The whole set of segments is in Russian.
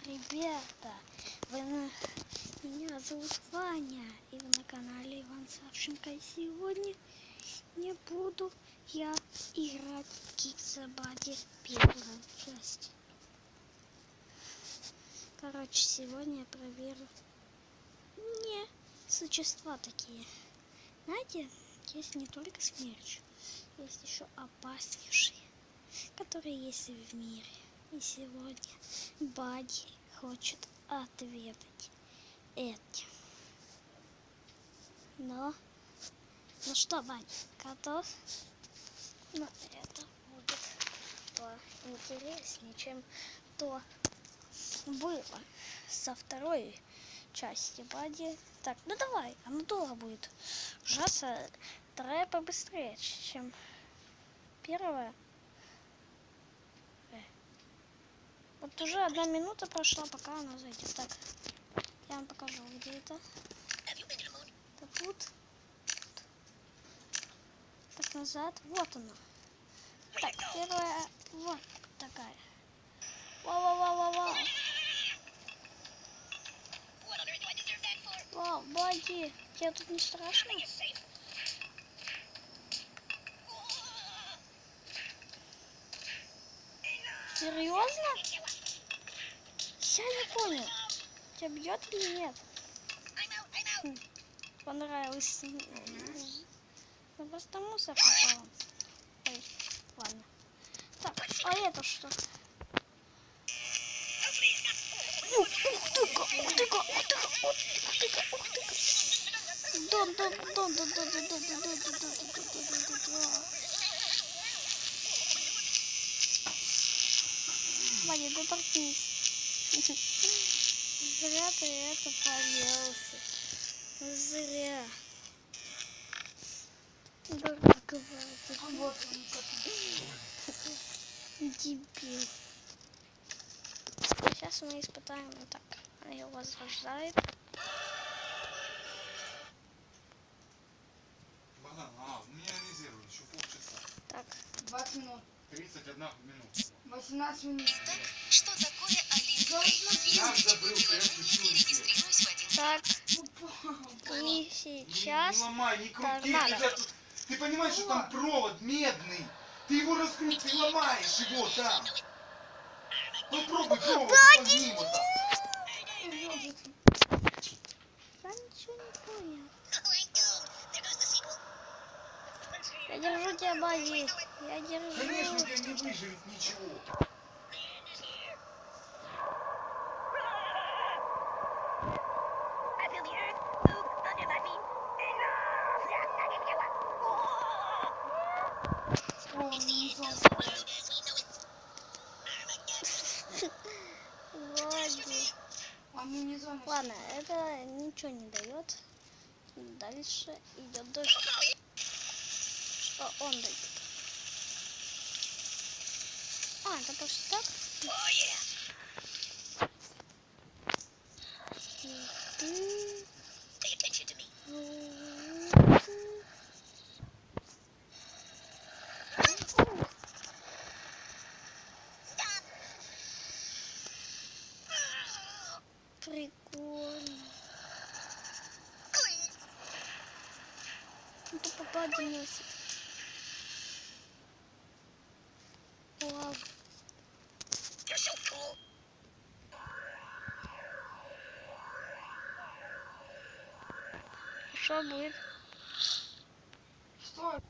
Ребята, меня зовут Ваня, и вы на канале Иван Савченко. И сегодня не буду я играть в Geeks первую часть. Короче, сегодня я проверю не существа такие. Знаете, есть не только смерч, есть еще опаснейшие, которые есть в мире. И сегодня Бадди хочет ответить этим. Ну что, Вань, готов? Но это будет поинтереснее, чем то было со второй части Бадди. Так, ну давай, оно долго будет. Ужасно, давай побыстрее, чем первая. Вот уже 1 минута прошла, пока она зайдет. Так, я вам покажу, где это. Это тут. Так, назад. Вот она. Так, первая вот такая. Вау. Вау, Бадди, тебе тут не страшно? Серьезно? Я не понял, тебя бьет или нет? Понравилось. Ну просто мусор попал. Ой, ладно. Так, а это что? Ух ты-ка. Ваня, да торкнись. Зря ты это повелся. Зря. Дурак, Ваня. Вот он как. Дебил. Сейчас мы испытаем вот так. Она его возрождает. Богдан, меня анализируют еще полчаса. Так. 20 минут. 31 минута. 18 минут. Что такое Олимп? Как забрался, я включил. Так. Упал. И сейчас. Не ломай, не крути. Торнадо. Ты понимаешь, что там провод медный? Ты его раскрути, ты ломаешь его там. Попробуй провод погни вот так. Я ничего не понял. Я держу тебя, Бадди. Я держу. Конечно, у тебя не выживет ничего. Ладно, это ничего не дает. Дальше идет дождь. Что он дает? Это просто так? Прикольно. Это попади носит. Вау. Что будет? Что?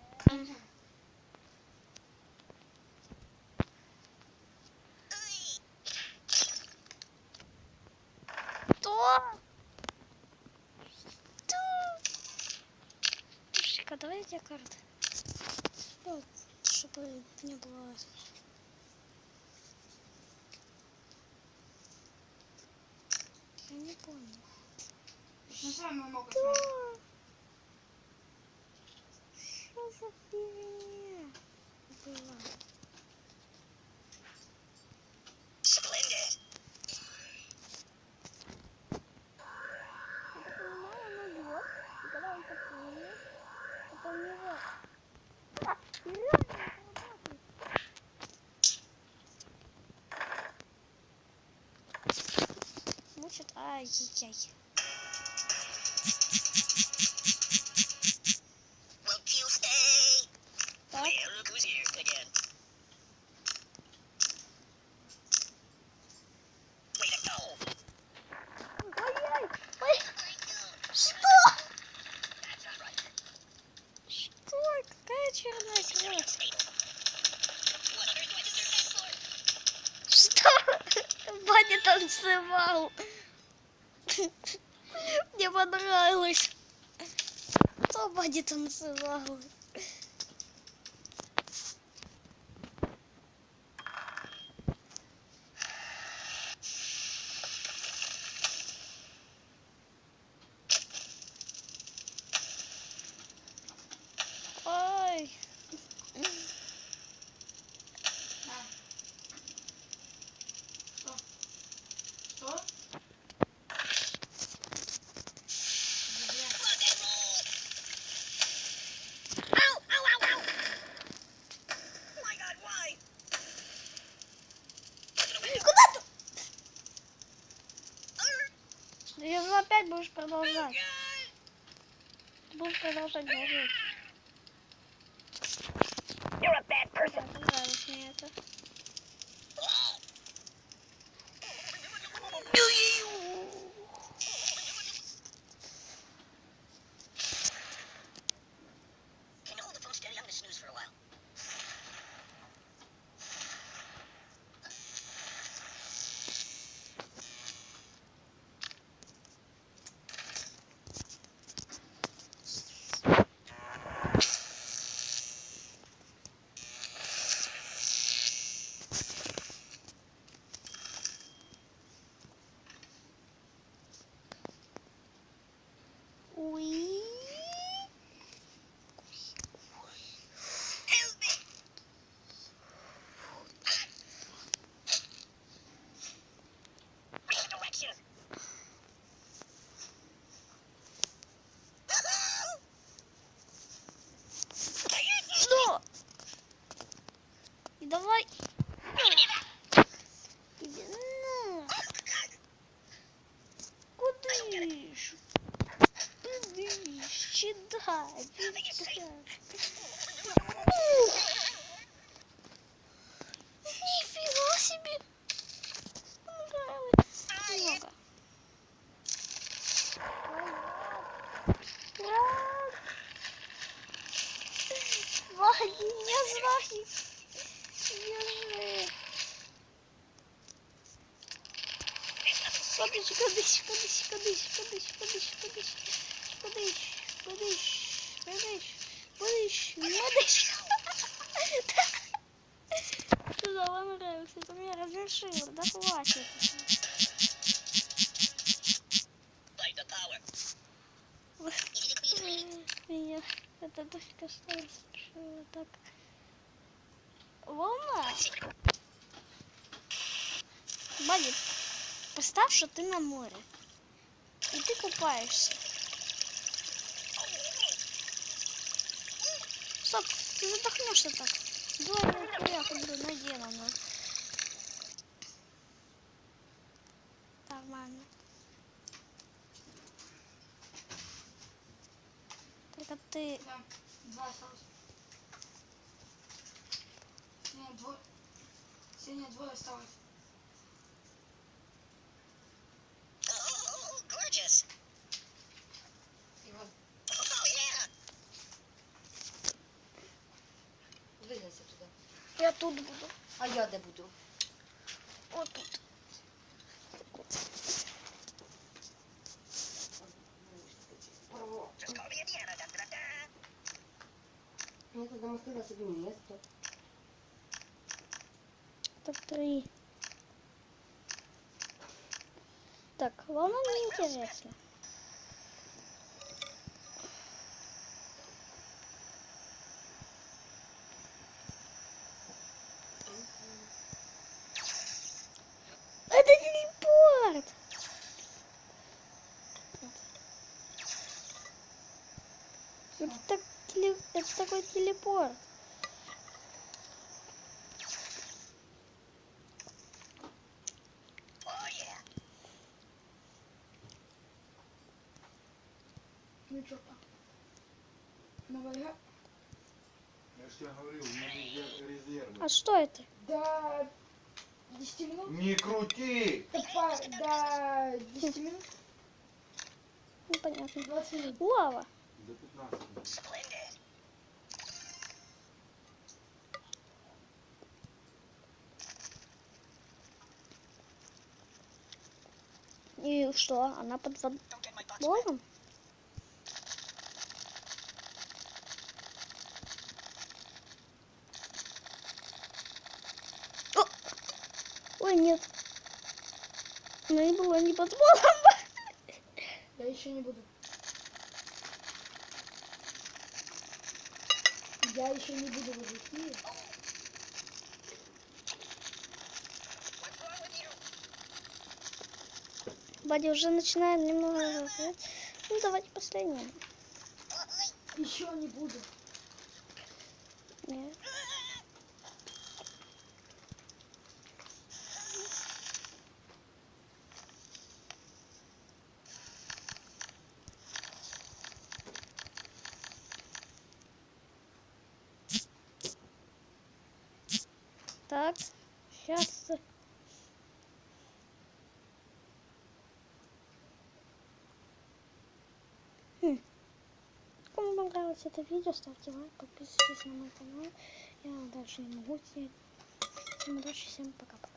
Слушай-ка, давай я карты. Вот, чтобы не было. Я не понял. Ну сам много смотрит. Что за фигня была? У него. Ай-яй-яй. Won't you stay? Так. Yeah, look who's here again. Way to go. Ой-ой. Ой. Что? That's not right. Что? Какая черная кровь? What on earth do I deserve that for? Что? Ваня танцевал. Мне понравилось. Что Ваня танцевал? Ой. Что? Где? Rock and roll. Ow, ow, ow, ow. My God, why? Куда ты? Ты опять будешь продолжать. Ты будешь продолжать говорить. You're a bad person. Да, понравилось мне это. Can you hold the phone steady? I'm gonna snooze for a while. Уи. Help me. Which direction? Что? И давай. Иди на. Кудыш? Кудыш? Чида? Нифига себе. Понравилось. Много. Ваня, не звони. Держи. Кудыш, кудыш, кудыш, кудыш, кудыш, кудыш, кудыш, кудыш, кудыш, кудыш, кудыш, кудыш. Туда понравился, это меня разрешило, да хватит. Light the power. Меня это только что разрешило, так. Волна. Бадик, представь, что ты на море. И ты купаешься. Стоп, ты задохнешься так. Давай я буду наделано. Нормально. Только ты... Да, 2 осталось. Нет, 2. Сегодня 2 осталось. Oh, gorgeous. Іван, Oh, yeah. двигайся туди. Я тут буду. А я де буду? Вот тут. Just call me Indiana. Da-da-da-da. Я тут замостила собі місто. Так, 3. Так, волна мне интересна. Это телепорт! Это такой телепорт. Oh, yeah. Смычок. Новая игра. Я же тебе говорил, у меня резервы. А что это? До 10 минут. Не крути! До 10 минут. Непонятно. 20 минут. Лава. До 15. Splendid. И что? Она под Don't get my butt wet. забором? О! Ой, нет. Она не была не под забором. Я еще не буду. Я еще не буду в эфире. What's wrong with you? Бадди уже начинает немного... Ну, давайте последнее. Еще не буду. Нет. Так, сейчас... Кому понравилось это видео, ставьте лайк, подписывайтесь на мой канал. Я дальше не могу снять. Всем удачи, всем пока-пока.